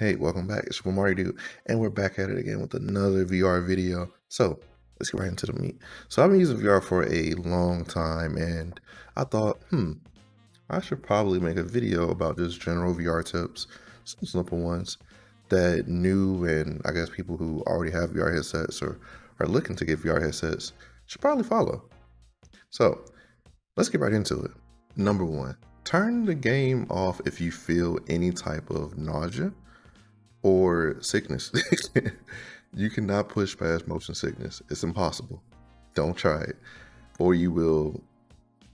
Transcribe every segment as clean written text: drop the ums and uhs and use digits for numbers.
Hey, welcome back. It's your Mario Dude, and we're back at it again with another VR video. So let's get right into the meat. So I've been using VR for a long time, and I thought, I should probably make a video about just general VR tips, some simple ones that new and I guess people who already have VR headsets or are looking to get VR headsets should probably follow. So let's get right into it. Number one, turn the game off if you feel any type of nausea or sickness. You cannot push past motion sickness. It's impossible. Don't try it, or you will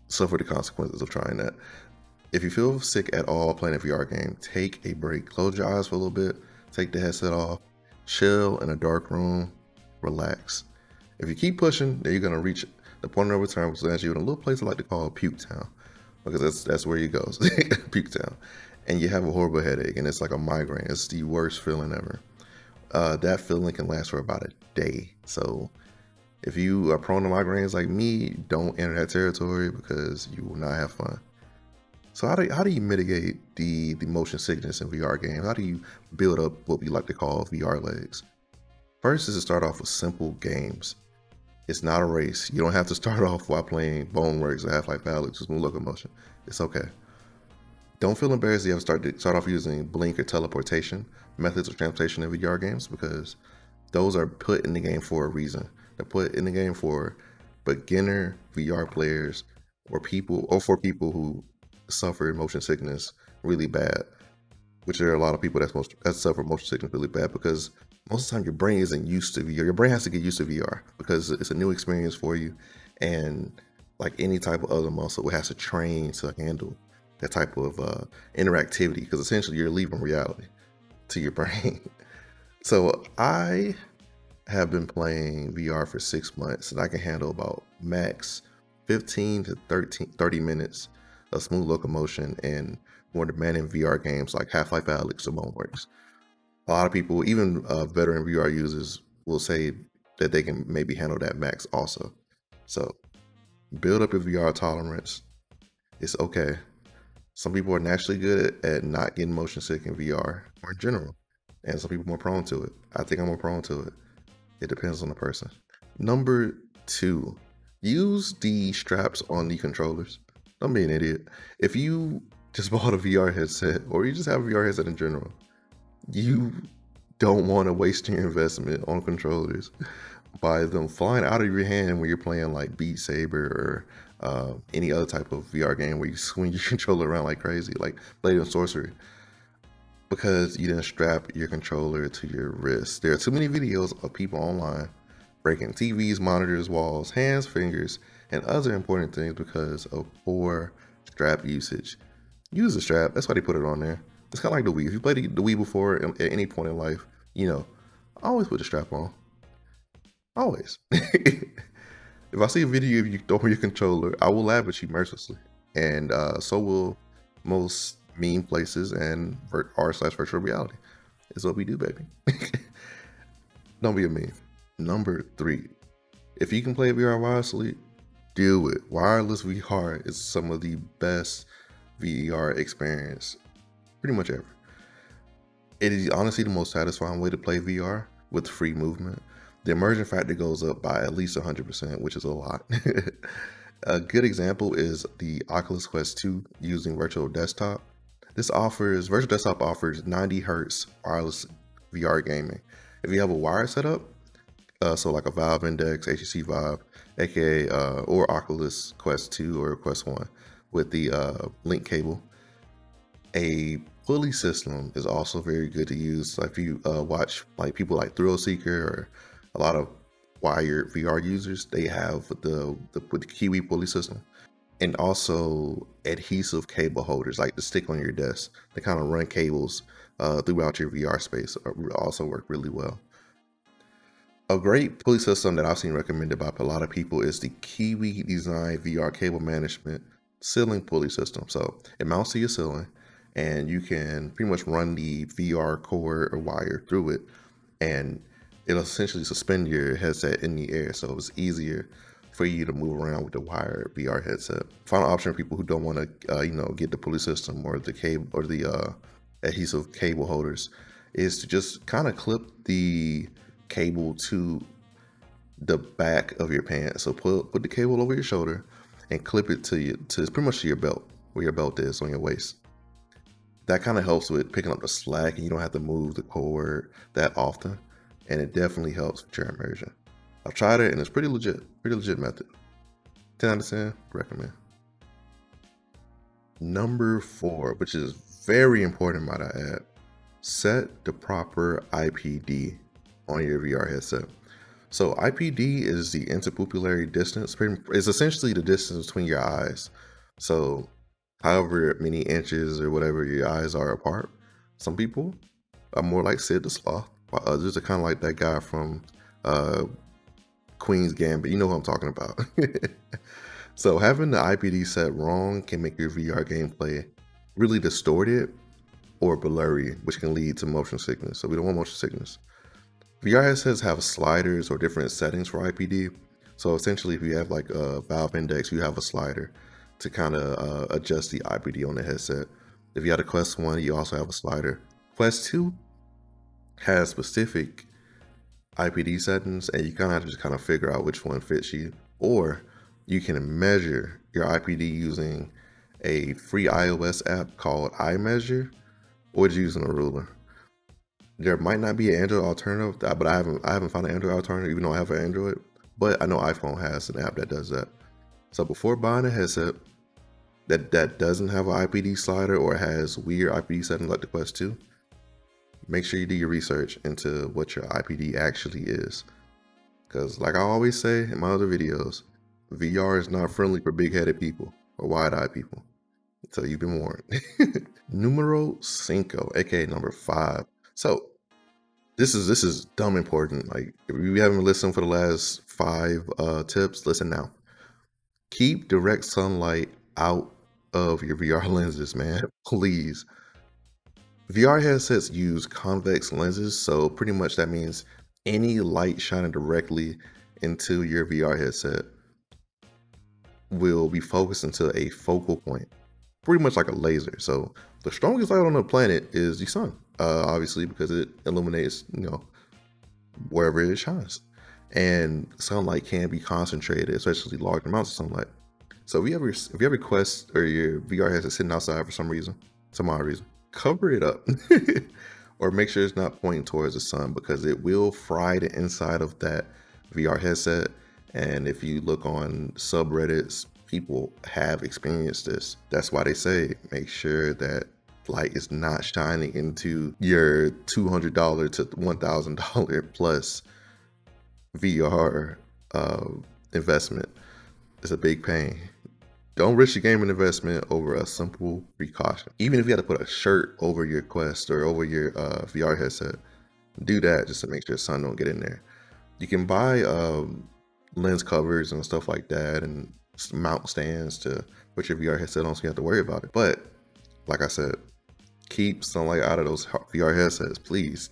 suffer the consequences of trying that. If you feel sick at all playing a VR game, take a break. Close your eyes for a little bit, take the headset off, chill in a dark room, relax. If you keep pushing, then you're gonna reach the point of no return, which lands you in a little place I like to call Puke Town, because that's where you go, Puke Town. And you have a horrible headache, and it's like a migraine. It's the worst feeling ever. That feeling can last for about a day. So if you are prone to migraines like me, don't enter that territory because you will not have fun. So how do you mitigate the motion sickness in VR games? How do you build up what we like to call VR legs? First is to start off with simple games. It's not a race. You don't have to start off while playing Boneworks or Half-Life Alyx with smooth locomotion. It's okay. Don't feel embarrassed if you have to start off using blink or teleportation methods of transportation in VR games, because those are put in the game for a reason. They're put in the game for beginner VR players or for people who suffer motion sickness really bad, which there are a lot of people that suffer motion sickness really bad because most of the time your brain isn't used to VR. Your brain has to get used to VR because it's a new experience for you, and like any type of other muscle, it has to train to handle that type of interactivity, because essentially you're leaving reality to your brain. So I have been playing VR for 6 months, and I can handle about max 15 to 30 minutes of smooth locomotion in more demanding VR games like Half-Life Alyx or Boneworks. A lot of people, even veteran VR users, will say that they can maybe handle that max also. So build up your VR tolerance. It's okay. Some people are naturally good at not getting motion sick in VR or in general, and some people are more prone to it. I think I'm more prone to it. It depends on the person. Number two, use the straps on the controllers. Don't be an idiot. If you just bought a VR headset, or you just have a VR headset in general, you don't want to waste your investment on controllers by them flying out of your hand when you're playing like Beat Saber or any other type of VR game where you swing your controller around like crazy, like Blade and Sorcery, because you didn't strap your controller to your wrist. There are too many videos of people online breaking TVs, monitors, walls, hands, fingers, and other important things because of poor strap usage. Use the strap. That's why they put it on there. It's kind of like the Wii. If you played the Wii before at any point in life, you know, always put the strap on. Always. If I see a video of you throwing your controller, I will laugh at you mercilessly. And so will most meme places and r/virtual reality. It's what we do, baby. Don't be a meme. Number three, if you can play VR wirelessly, do it. Wireless VR is some of the best VR experience pretty much ever. It is honestly the most satisfying way to play VR with free movement. The immersion factor goes up by at least 100%, which is a lot. A good example is the Oculus Quest 2 using Virtual Desktop. Virtual Desktop offers 90 Hertz wireless VR gaming. If you have a wire setup, so like a Valve Index, HTC Vive, aka or Oculus Quest 2 or Quest 1 with the link cable, a pulley system is also very good to use. Like if you watch like people like Thrill Seeker or a lot of wired VR users, they have with the Kiwi pulley system, and also adhesive cable holders like to stick on your desk. They kind of run cables throughout your VR space. Also work really well. A great pulley system that I've seen recommended by a lot of people is the Kiwi Design VR cable management ceiling pulley system. So it mounts to your ceiling, and you can pretty much run the VR cord or wire through it, and it'll essentially suspend your headset in the air, so it's easier for you to move around with the wired VR headset. Final option for people who don't want to, get the pulley system or the cable or the adhesive cable holders is to just kind of clip the cable to the back of your pants. So put the cable over your shoulder and clip it to pretty much to your belt, where your belt is on your waist. That kind of helps with picking up the slack, and you don't have to move the cord that often. And it definitely helps with your immersion. I've tried it and it's pretty legit method. 10 out of 10, recommend. Number 4, which is very important, might I add, set the proper IPD on your VR headset. So IPD is the interpupillary distance. It's essentially the distance between your eyes. So however many inches or whatever your eyes are apart. Some people are more like Sid the Sloth, while others are kind of like that guy from Queen's Gambit. You know who I'm talking about. So having the IPD set wrong can make your VR gameplay really distorted or blurry, which can lead to motion sickness. So we don't want motion sickness. VR headsets have sliders or different settings for IPD. So essentially, if you have like a Valve Index, you have a slider to kind of adjust the IPD on the headset. If you had a Quest 1, you also have a slider. Quest 2 has specific IPD settings, and you kind of have to just kind of figure out which one fits you. Or you can measure your IPD using a free iOS app called iMeasure, or just using a ruler. There might not be an Android alternative, but I haven't found an Android alternative, even though I have an Android. But I know iPhone has an app that does that. So before buying a headset that doesn't have an IPD slider or has weird IPD settings like the Quest 2, make sure you do your research into what your IPD actually is. Because like I always say in my other videos, VR is not friendly for big-headed people or wide-eyed people. So you've been warned. Numero 5, aka number 5. So this is dumb important. Like if you haven't listened for the last 5 tips, listen now. Keep direct sunlight out of your VR lenses, man. Please. VR headsets use convex lenses, so pretty much that means any light shining directly into your VR headset will be focused into a focal point, pretty much like a laser. So the strongest light on the planet is the sun, obviously, because it illuminates, wherever it shines. And sunlight can be concentrated, especially large amounts of sunlight. So if you have a Quest or your VR headset sitting outside for some odd reason, cover it up or make sure it's not pointing towards the sun, because it will fry the inside of that VR headset. And if you look on subreddits, people have experienced this. That's why they say make sure that light is not shining into your $200 to $1,000 plus VR investment. It's a big pain. Don't risk your gaming investment over a simple precaution. Even if you had to put a shirt over your Quest or over your VR headset, do that just to make sure the sun don't get in there. You can buy lens covers and stuff like that, and mount stands to put your VR headset on so you have to worry about it. But like I said, keep sunlight out of those VR headsets, please.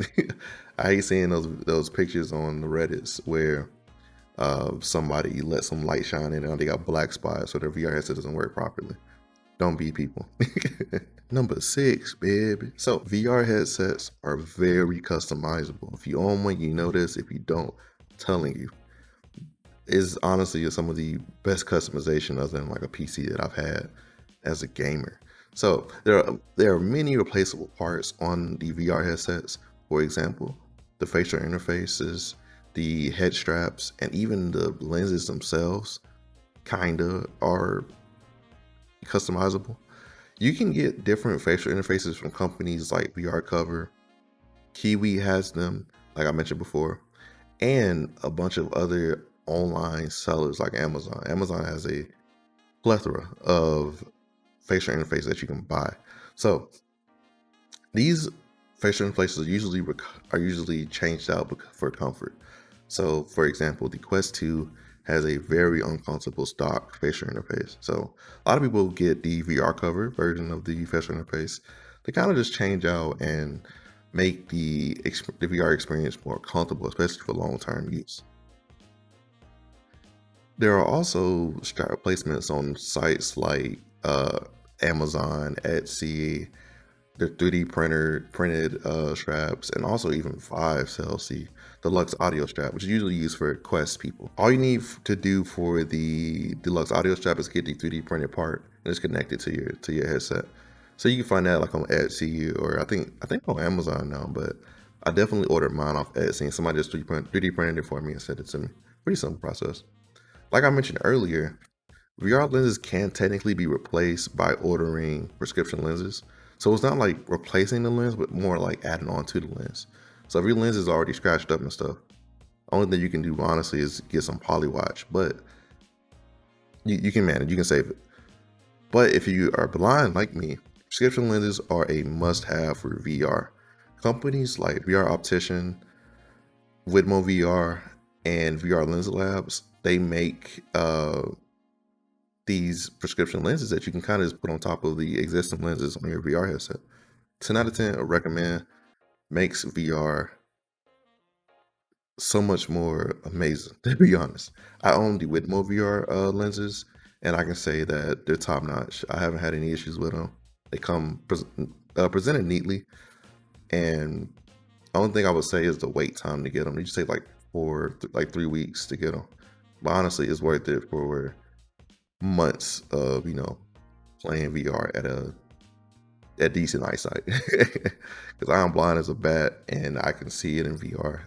I hate seeing those pictures on the Reddits where somebody let some light shine in and they got black spots so their VR headset doesn't work properly. Don't be people. Number 6, baby. So VR headsets are very customizable. If you own one, you know this. If you don't, I'm telling you, is honestly some of the best customization other than like a PC that I've had as a gamer. So there are many replaceable parts on the VR headsets. For example, the facial interfaces, the head straps, and even the lenses themselves kinda are customizable. You can get different facial interfaces from companies like VR Cover. Kiwi has them, like I mentioned before, and a bunch of other online sellers like Amazon. Amazon has a plethora of facial interfaces that you can buy. So these facial interfaces are usually changed out for comfort. So for example, the Quest 2 has a very uncomfortable stock facial interface. So a lot of people get the VR cover version of the facial interface. They kind of just change out and make the VR experience more comfortable, especially for long-term use. There are also strap replacements on sites like Amazon, Etsy, the 3D printed straps, and also even Vive sells the deluxe audio strap, which is usually used for Quest people. All you need to do for the deluxe audio strap is get the 3D printed part and it's connected to your headset. So you can find that like on Etsy, or I think on Amazon now, but I definitely ordered mine off Etsy and somebody just 3D printed it for me and sent it to me. Pretty simple process. Like I mentioned earlier, VR lenses can technically be replaced by ordering prescription lenses. So it's not like replacing the lens, but more like adding on to the lens. So if your lens is already scratched up and stuff, only thing you can do honestly is get some poly watch, but you can manage, you can save it. But if you are blind like me, prescription lenses are a must-have for VR. Companies like VR Optician, Widmo VR, and VR Lens Labs, they make these prescription lenses that you can kind of just put on top of the existing lenses on your VR headset. 10 out of 10, I recommend. Makes VR so much more amazing, to be honest. I own the Widmo VR lenses, and I can say that they're top notch. I haven't had any issues with them. They come presented neatly, and the only thing I would say is the wait time to get them. They just take like 3 weeks to get them. But honestly, it's worth it for months of playing VR at decent eyesight. Because I'm blind as a bat and I can see it in VR.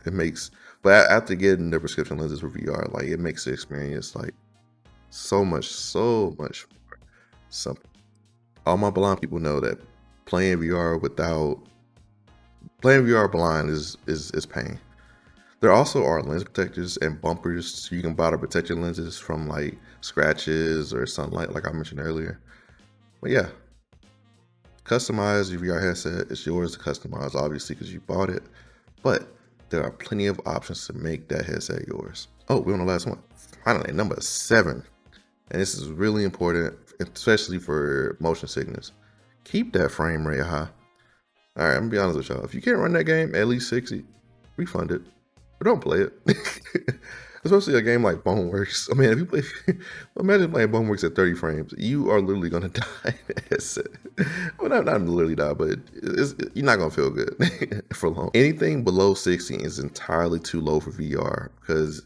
But after getting the prescription lenses for VR, like it makes the experience like so much more simple. All my blind people know that playing VR blind is pain. There also are lens protectors and bumpers, so you can buy to protect your lenses from like scratches or sunlight, like I mentioned earlier. But yeah, customize your VR headset. It's yours to customize, obviously, because you bought it. But there are plenty of options to make that headset yours. Oh, we're on the last one. Finally, number 7. And this is really important, especially for motion sickness. Keep that frame rate high. All right, I'm gonna be honest with y'all. If you can't run that game at least 60, refund it. But don't play it. Especially a game like Boneworks. I mean, if you play, imagine playing Boneworks at 30 frames. You are literally gonna die in that headset. Well, not literally die, but you're not gonna feel good for long. Anything below 60 is entirely too low for VR because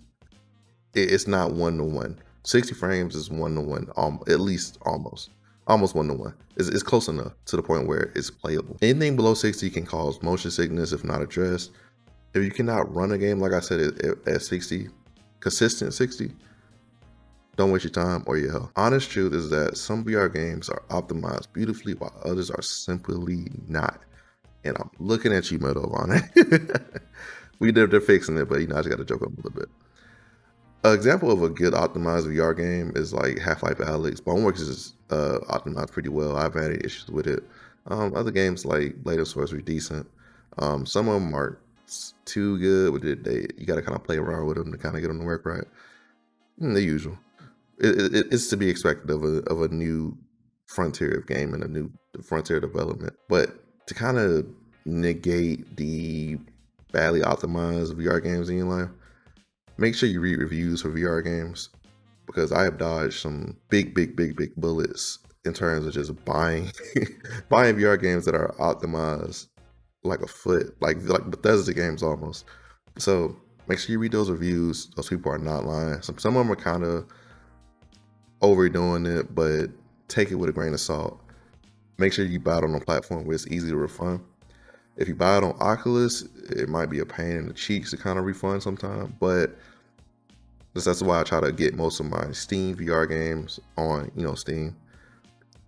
it's not 1-to-1. 60 frames is 1-to-1, at least almost 1-to-1. It's close enough to the point where it's playable. Anything below 60 can cause motion sickness if not addressed. If you cannot run a game, like I said, at 60, consistent 60, don't waste your time or your health. Honest truth is that some VR games are optimized beautifully while others are simply not. And I'm looking at you, Meadow, on it. They're fixing it, but I just got to joke up a little bit. An example of a good optimized VR game is like Half-Life Alyx. Boneworks is optimized pretty well. I haven't had any issues with it. Other games like Blade of Swords are decent. Some of them aren't too good with it. You got to kind of play around with them to kind of get them to work right. The usual. It's to be expected of a new frontier of gaming, a new frontier development. But to kind of negate the badly optimized VR games in your life, make sure you read reviews for VR games, because I have dodged some big bullets in terms of just buying VR games that are optimized like a foot, like Bethesda games almost. So make sure you read those reviews. Those people are not lying. Some of them are kind of overdoing it, but take it with a grain of salt. Make sure you buy it on a platform where it's easy to refund. If you buy it on Oculus, it might be a pain in the cheeks to kind of refund sometimes, but that's why I try to get most of my Steam VR games on, Steam.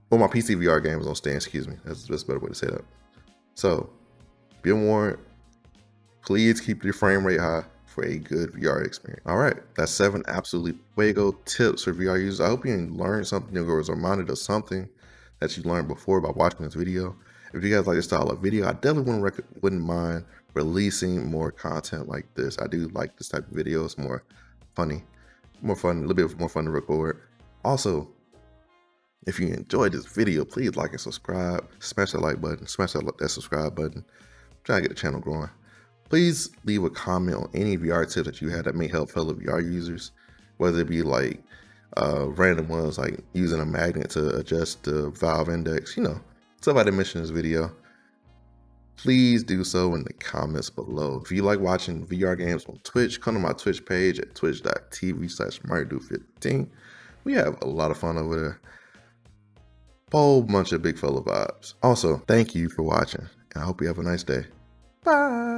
Well, my PC VR games on Steam, excuse me. That's a better way to say that. So, be warned, please keep your frame rate high for a good VR experience. All right, that's 7 absolutely fuego tips for VR users. I hope you learned something or was reminded of something that you learned before by watching this video. If you guys like this style of video, I definitely wouldn't mind releasing more content like this. I do like this type of video. It's more funny, a little bit more fun to record. Also, if you enjoyed this video, please like and subscribe. Smash that like button, smash that subscribe button. Try to get the channel growing. Please leave a comment on any VR tips that you had that may help fellow VR users, whether it be like random ones like using a magnet to adjust the valve index, stuff I didn't mention in this video. please do so in the comments below. If you like watching VR games on Twitch, come to my Twitch page at twitch.tv/MarioDude15. We have a lot of fun over there. Whole bunch of big fella vibes. Also, thank you for watching, and I hope you have a nice day. Bye.